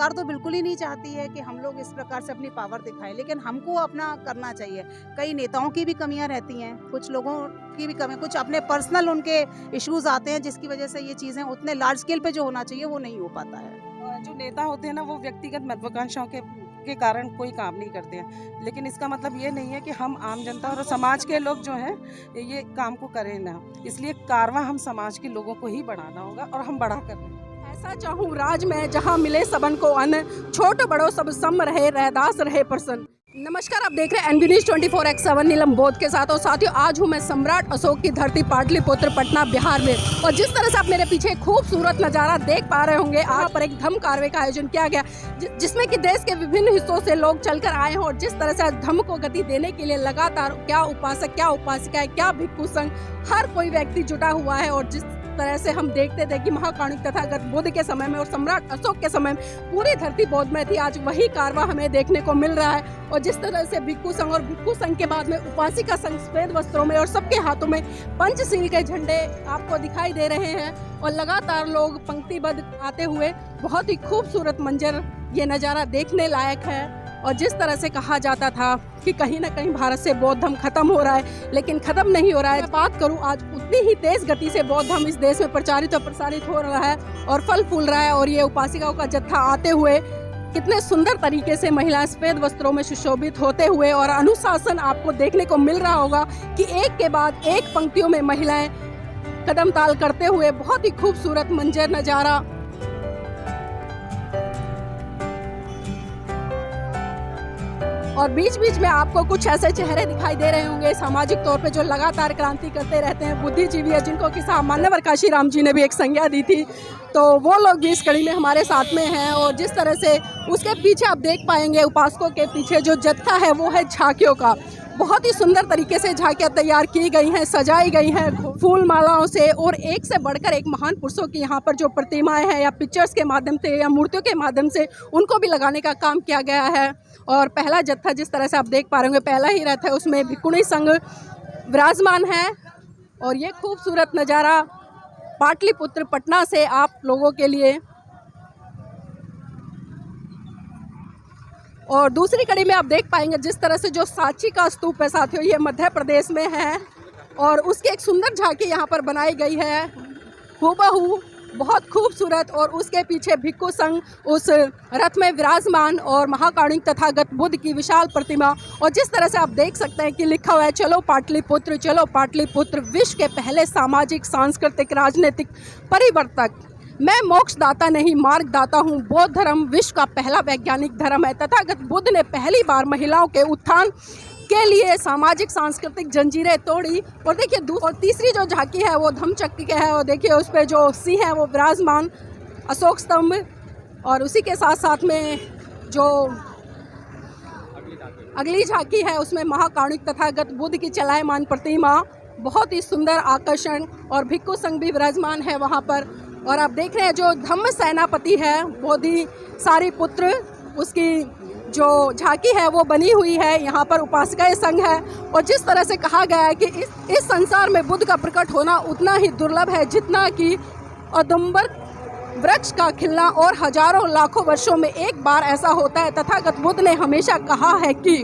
सरकार तो बिल्कुल ही नहीं चाहती है कि हम लोग इस प्रकार से अपनी पावर दिखाएं, लेकिन हमको अपना करना चाहिए। कई नेताओं की भी कमियां रहती हैं, कुछ लोगों की भी कमी, कुछ अपने पर्सनल उनके इश्यूज आते हैं जिसकी वजह से ये चीज़ें उतने लार्ज स्केल पे जो होना चाहिए वो नहीं हो पाता है। जो नेता होते हैं ना, वो व्यक्तिगत महत्वाकांक्षाओं के कारण कोई काम नहीं करते हैं, लेकिन इसका मतलब ये नहीं है कि हम आम जनता और समाज के लोग जो हैं ये काम को करें ना। इसलिए कारवां हम समाज के लोगों को ही बढ़ाना होगा और हम बढ़ा कर रहे हैं। ऐसा चाहूँ राज में जहाँ मिले सबन को अन्न, छोट बड़ो सब सम रहे, रहदास रहे प्रसन्न। नमस्कार, आप देख रहे हैं एनबी न्यूज़ 24/7 नीलम बोध के साथ। और साथियों, आज हूँ मैं सम्राट अशोक की धरती पाटलिपुत्र पटना बिहार में। और जिस तरह से आप मेरे पीछे खूबसूरत नज़ारा देख पा रहे होंगे, यहाँ पर एक धम्म कारवे का आयोजन किया गया जिसमें कि देश के विभिन्न हिस्सों से लोग चलकर आए हैं। और जिस तरह से धम्म को गति देने के लिए लगातार क्या उपासक, क्या उपासिकाएं, क्या भिक्षु संघ, हर कोई व्यक्ति जुटा हुआ है। और जिस तरह से हम देखते थे कि महाकाणिक तथागत बुद्ध के समय में और सम्राट अशोक के समय में पूरी धरती बौद्ध में थी, आज वही कारवां हमें देखने को मिल रहा है। और जिस तरह से भिक्षु संघ और भिक्षु संघ के बाद में उपासिका संघ सफेद वस्त्रों में और सबके हाथों में पंचशील के झंडे आपको दिखाई दे रहे हैं। और लगातार लोग पंक्तिबद्ध आते हुए, बहुत ही खूबसूरत मंजर, ये नज़ारा देखने लायक है। और जिस तरह से कहा जाता था कि कहीं ना कहीं भारत से बौद्ध धर्म खत्म हो रहा है, लेकिन खत्म नहीं हो रहा है। बात करूं, आज उतनी ही तेज गति से बौद्ध धर्म इस देश में प्रचारित और प्रसारित हो रहा है और फल फूल रहा है। और ये उपासिकाओं का जत्था आते हुए कितने सुंदर तरीके से महिलाएं सफेद वस्त्रों में सुशोभित होते हुए, और अनुशासन आपको देखने को मिल रहा होगा कि एक के बाद एक पंक्तियों में महिलाएं कदम ताल करते हुए, बहुत ही खूबसूरत मंजर नजारा। और बीच बीच में आपको कुछ ऐसे चेहरे दिखाई दे रहे होंगे सामाजिक तौर पे जो लगातार क्रांति करते रहते हैं, बुद्धिजीवी है, जिनको कि मान्यवर काशीराम जी ने भी एक संज्ञा दी थी। तो वो लोग भी इस कड़ी में हमारे साथ में हैं। और जिस तरह से उसके पीछे आप देख पाएंगे, उपासकों के पीछे जो जत्था है वो है झांकियों का। बहुत ही सुंदर तरीके से झांकियाँ तैयार की गई हैं, सजाई गई हैं फूल मालाओं से। और एक से बढ़कर एक महान पुरुषों की यहाँ पर जो प्रतिमाएं हैं, या पिक्चर्स के माध्यम से या मूर्तियों के माध्यम से उनको भी लगाने का काम किया गया है। और पहला जत्था जिस तरह से आप देख पा रहे होंगे, पहला ही रथ है, उसमें भिक्षुणी संघ विराजमान है। और ये खूबसूरत नज़ारा पाटलिपुत्र पटना से आप लोगों के लिए। और दूसरी कड़ी में आप देख पाएंगे जिस तरह से जो सांची का स्तूप है साथियों, ये मध्य प्रदेश में है। और उसकी एक सुंदर झांकी यहाँ पर बनाई गई है, हूबहू, बहुत खूबसूरत। और उसके पीछे भिक्षु संघ उस रथ में विराजमान, और महाकाणिक तथागत बुद्ध की विशाल प्रतिमा। और जिस तरह से आप देख सकते हैं कि लिखा हुआ है, चलो पाटलिपुत्र, चलो पाटलिपुत्र, विश्व के पहले सामाजिक, सांस्कृतिक, राजनीतिक परिवर्तक। मैं मोक्षदाता नहीं, मार्गदाता हूँ। बौद्ध धर्म विश्व का पहला वैज्ञानिक धर्म है। तथागत बुद्ध ने पहली बार महिलाओं के उत्थान के लिए सामाजिक सांस्कृतिक जंजीरें तोड़ी। और देखिए, और तीसरी जो झांकी है वो धम्मचक्र के है। और देखिए उस पर जो सिंह है वो विराजमान, अशोक स्तंभ। और उसी के साथ साथ में जो अगली झांकी है उसमें महाकाणिक तथागत बुद्ध की चलायमान प्रतिमा, बहुत ही सुंदर आकर्षण। और भिक्षु संघ भी विराजमान है वहाँ पर। और आप देख रहे हैं जो धम्म सेनापति है, बोधि सारिपुत्र, उसकी जो झांकी है वो बनी हुई है। यहाँ पर उपासिकाएं संघ है। और जिस तरह से कहा गया है कि इस संसार में बुद्ध का प्रकट होना उतना ही दुर्लभ है जितना कि औदुंबर वृक्ष का खिलना, और हजारों लाखों वर्षों में एक बार ऐसा होता है। तथागत बुद्ध ने हमेशा कहा है कि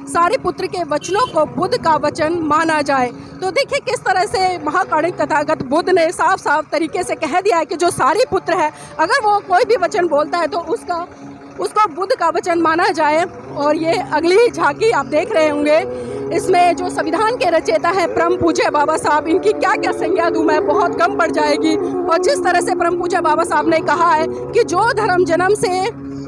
सारिपुत्र के वचनों को बुद्ध का वचन माना जाए। तो देखिए किस तरह से महाकाणिक तथागत बुद्ध ने साफ साफ तरीके से कह दिया है कि जो सारिपुत्र है, अगर वो कोई भी वचन बोलता है तो उसको बुद्ध का वचन माना जाए। और ये अगली झांकी आप देख रहे होंगे, इसमें जो संविधान के रचयिता है परम पूज्य बाबा साहब, इनकी क्या क्या संज्ञा दूं मैं, बहुत कम पड़ जाएगी। और जिस तरह से परम पूज्य बाबा साहब ने कहा है कि जो धर्म जन्म से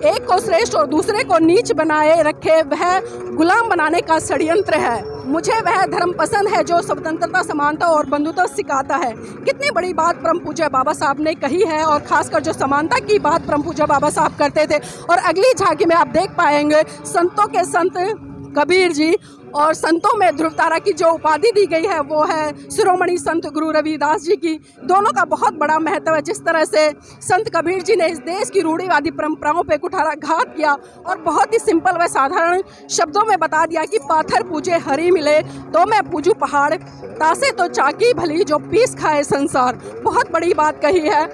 एक को श्रेष्ठ और दूसरे को नीच बनाए रखे, वह गुलाम बनाने का षड्यंत्र है। मुझे वह धर्म पसंद है जो स्वतंत्रता, समानता और बंधुता सिखाता है। कितनी बड़ी बात परम पूज्य बाबा साहब ने कही है। और खासकर जो समानता की बात परम पूज्य बाबा साहब करते थे। और अगली झांकी में आप देख पाएंगे संतों के संत कबीर जी, और संतों में ध्रुव तारा की जो उपाधि दी गई है वो है शिरोमणि संत गुरु रविदास जी की। दोनों का बहुत बड़ा महत्व है। जिस तरह से संत कबीर जी ने इस देश की रूढ़िवादी परंपराओं पे कुठाराघात किया और बहुत ही सिंपल व साधारण शब्दों में बता दिया कि पाथर पूजे हरी मिले तो मैं पूजू पहाड़, तासे तो चाकी भली जो पीस खाए संसार। बहुत बड़ी बात कही है।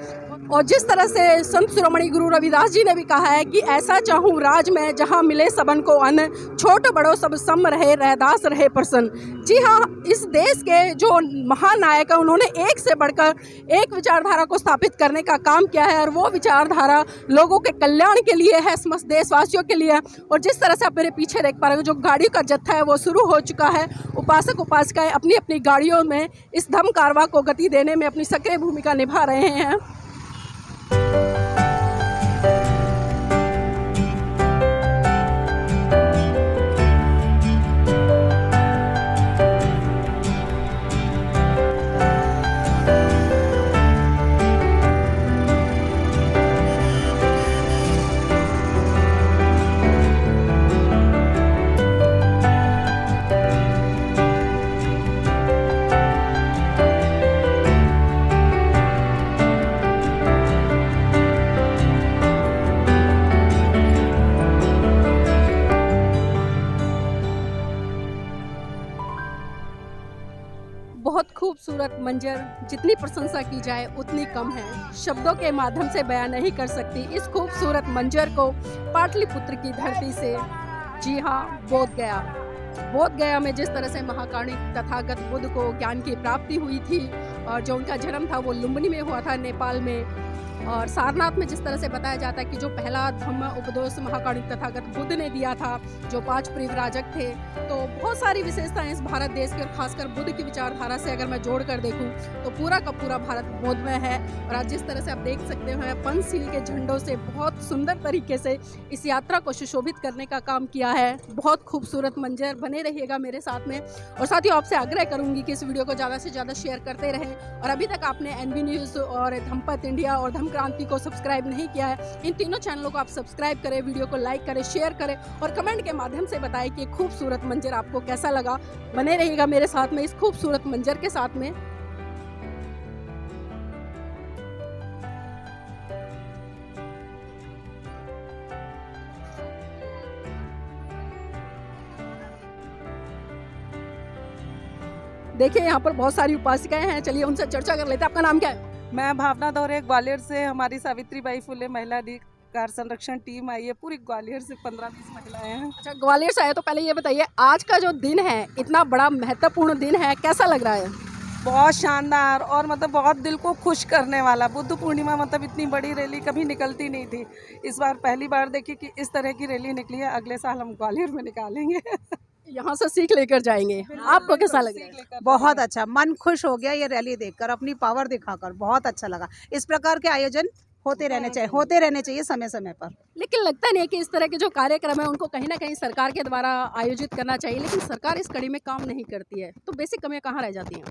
और जिस तरह से संत शिरोमणि गुरु रविदास जी ने भी कहा है कि ऐसा चाहूँ राज में जहाँ मिले सबन को अन्न, छोट बड़ो सब सम रहे, रैदास रहे प्रसन्न। जी हाँ, इस देश के जो महानायक है उन्होंने एक से बढ़कर एक विचारधारा को स्थापित करने का काम किया है और वो विचारधारा लोगों के कल्याण के लिए है, समस्त देशवासियों के लिए। और जिस तरह से आप मेरे पीछे देख पा रहे हो, जो गाड़ियों का जत्था है वो शुरू हो चुका है। उपासक उपासिकाएं अपनी अपनी गाड़ियों में इस धम्म कारवां को गति देने में अपनी सक्रिय भूमिका निभा रहे हैं। बहुत खूबसूरत मंजर, जितनी प्रशंसा की जाए उतनी कम है, शब्दों के माध्यम से बयान नहीं कर सकती इस खूबसूरत मंजर को पाटलिपुत्र की धरती से। जी हाँ, बोध गया में जिस तरह से महाकारुणिक तथागत बुद्ध को ज्ञान की प्राप्ति हुई थी और जो उनका जन्म था वो लुम्बिनी में हुआ था, नेपाल में। और सारनाथ में जिस तरह से बताया जाता है कि जो पहला धम्म उपदेश महाकारुणिक तथागत बुद्ध ने दिया था, जो 5 परिव्राजक थे। तो बहुत सारी विशेषताएं इस भारत देश के और खासकर बुद्ध की विचारधारा से अगर मैं जोड़ कर देखूं तो पूरा का पूरा भारत बोधमय है। और आज जिस तरह से आप देख सकते हैं, पंचशील के झंडों से बहुत सुंदर तरीके से इस यात्रा को सुशोभित करने का काम किया है। बहुत खूबसूरत मंजर, बने रहिएगा मेरे साथ में। और साथ ही आपसे आग्रह करूंगी कि इस वीडियो को ज़्यादा से ज़्यादा शेयर करते रहें। और अभी तक आपने NB न्यूज़ और धम्मपथ इंडिया और धम्म क्रांति को सब्सक्राइब नहीं किया है, इन तीनों चैनलों को आप सब्सक्राइब करें, वीडियो को लाइक करें, शेयर करें और कमेंट के माध्यम से बताएं कि खूबसूरत मंजर आपको कैसा लगा। बने रहिएगा मेरे साथ में इस खूबसूरत मंजर के साथ में। देखिए यहाँ पर बहुत सारी उपासिकाएं हैं, चलिए उनसे चर्चा कर लेते हैं। आपका नाम क्या है? मैं भावना दौरे ग्वालियर से, हमारी सावित्रीबाई फुले महिला अधिकार संरक्षण टीम आई है, पूरी ग्वालियर से 15-20 महिलाएं हैं। अच्छा, ग्वालियर से आए तो पहले ये बताइए, आज का जो दिन है, इतना बड़ा महत्वपूर्ण दिन है, कैसा लग रहा है? बहुत शानदार और मतलब बहुत दिल को खुश करने वाला। बुद्ध पूर्णिमा मतलब इतनी बड़ी रैली कभी निकलती नहीं थी, इस बार पहली बार देखिए कि इस तरह की रैली निकली है। अगले साल हम ग्वालियर में निकालेंगे। यहाँ से सीख लेकर जाएंगे। आपको कैसा लग रहा है? बहुत अच्छा, मन खुश हो गया ये रैली देखकर, अपनी पावर दिखाकर बहुत अच्छा लगा। इस प्रकार के आयोजन होते रहने चाहिए समय समय पर। लेकिन लगता नहीं है कि इस तरह के जो कार्यक्रम है उनको कहीं ना कहीं सरकार के द्वारा आयोजित करना चाहिए, लेकिन सरकार इस कड़ी में काम नहीं करती है, तो बेसिक कमियां कहाँ रह जाती हैं?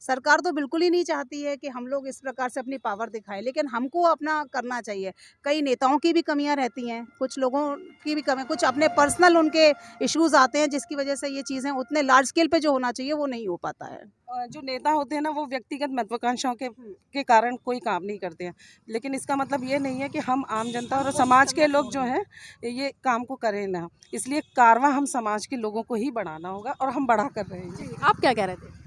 सरकार तो बिल्कुल ही नहीं चाहती है कि हम लोग इस प्रकार से अपनी पावर दिखाएं, लेकिन हमको अपना करना चाहिए। कई नेताओं की भी कमियां रहती हैं, कुछ लोगों की भी कमी, कुछ अपने पर्सनल उनके इश्यूज आते हैं जिसकी वजह से ये चीज़ें उतने लार्ज स्केल पे जो होना चाहिए वो नहीं हो पाता है। जो नेता होते हैं ना, वो व्यक्तिगत महत्वाकांक्षाओं के कारण कोई काम नहीं करते हैं, लेकिन इसका मतलब ये नहीं है कि हम आम जनता और समाज के लोग जो हैं ये काम को करें ना। इसलिए कारवां हम समाज के लोगों को ही बढ़ाना होगा और हम बढ़ा कर रहे हैं। आप क्या कह रहे थे?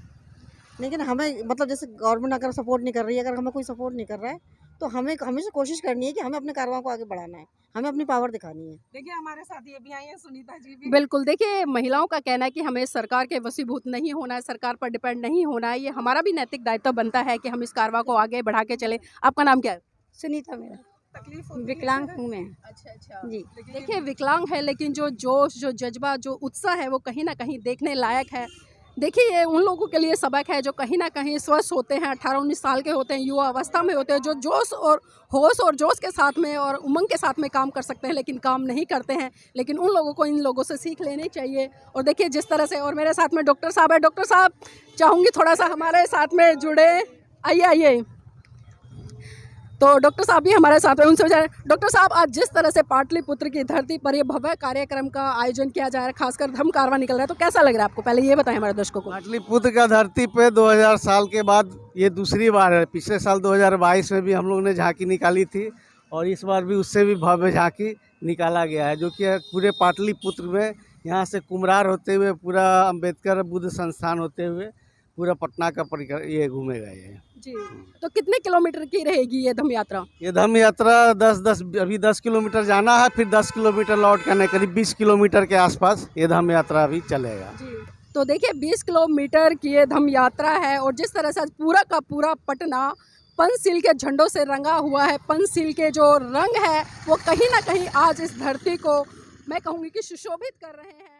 लेकिन हमें मतलब जैसे गवर्नमेंट अगर सपोर्ट नहीं कर रही है, अगर हमें कोई सपोर्ट नहीं कर रहा है, तो हमें हमेशा कोशिश करनी है कि हमें अपने कारवां को आगे बढ़ाना है, हमें अपनी पावर दिखानी है। देखिए हमारे साथ ये भी आई है सुनीता जी भी। बिल्कुल, देखिए महिलाओं का कहना है कि हमें सरकार के वशीभूत नहीं होना है, सरकार पर डिपेंड नहीं होना है। ये हमारा भी नैतिक दायित्व बनता है कि हम इस कारवां को आगे बढ़ा के चले। आपका नाम क्या है? सुनीता मेरा तकलीफ विकलांग हूँ मैं। अच्छा जी। देखिए विकलांग है, लेकिन जो जोश, जो जज्बा, जो उत्साह है वो कहीं ना कहीं देखने लायक है। देखिए ये उन लोगों के लिए सबक है जो कहीं ना कहीं स्वस्थ होते हैं, 18-19 साल के होते हैं, युवा अवस्था में होते हैं, जो जोश और होश और जोश के साथ में और उमंग के साथ में काम कर सकते हैं, लेकिन काम नहीं करते हैं। लेकिन उन लोगों को इन लोगों से सीख लेनी चाहिए। और देखिए जिस तरह से, और मेरे साथ में डॉक्टर साहब है। डॉक्टर साहब, चाहूँगी थोड़ा सा हमारे साथ में जुड़े, आइए। तो डॉक्टर साहब भी हमारे साथ हैं, उनसे जाए। डॉक्टर साहब, आज जिस तरह से पाटलिपुत्र की धरती पर ये भव्य कार्यक्रम का आयोजन किया जा रहा है, खासकर धम्म कारवां निकल रहा है, तो कैसा लग रहा है आपको? पहले ये बताएं हमारे दर्शकों को। पाटलिपुत्र का धरती पे 2000 साल के बाद ये दूसरी बार है। पिछले साल 2022 में भी हम लोग ने झांकी निकाली थी और इस बार भी उससे भी भव्य झांकी निकाला गया है, जो कि पूरे पाटलिपुत्र में यहाँ से कुम्हरार होते हुए पूरा अम्बेडकर बुद्ध संस्थान होते हुए पूरा पटना का ये घूमेगा ये। जी, तो कितने किलोमीटर की रहेगी ये धम्म यात्रा? ये धम्म यात्रा अभी 10 किलोमीटर जाना है, फिर 10 किलोमीटर लौट करने, करीब 20 किलोमीटर के आसपास ये धम्म यात्रा अभी चलेगा। जी, तो देखिए 20 किलोमीटर की ये धम्म यात्रा है और जिस तरह से आज पूरा का पूरा पटना पंचशील के झंडों से रंगा हुआ है। पंचशील के जो रंग है वो कहीं ना कहीं आज इस धरती को मैं कहूँगी कि सुशोभित कर रहे हैं।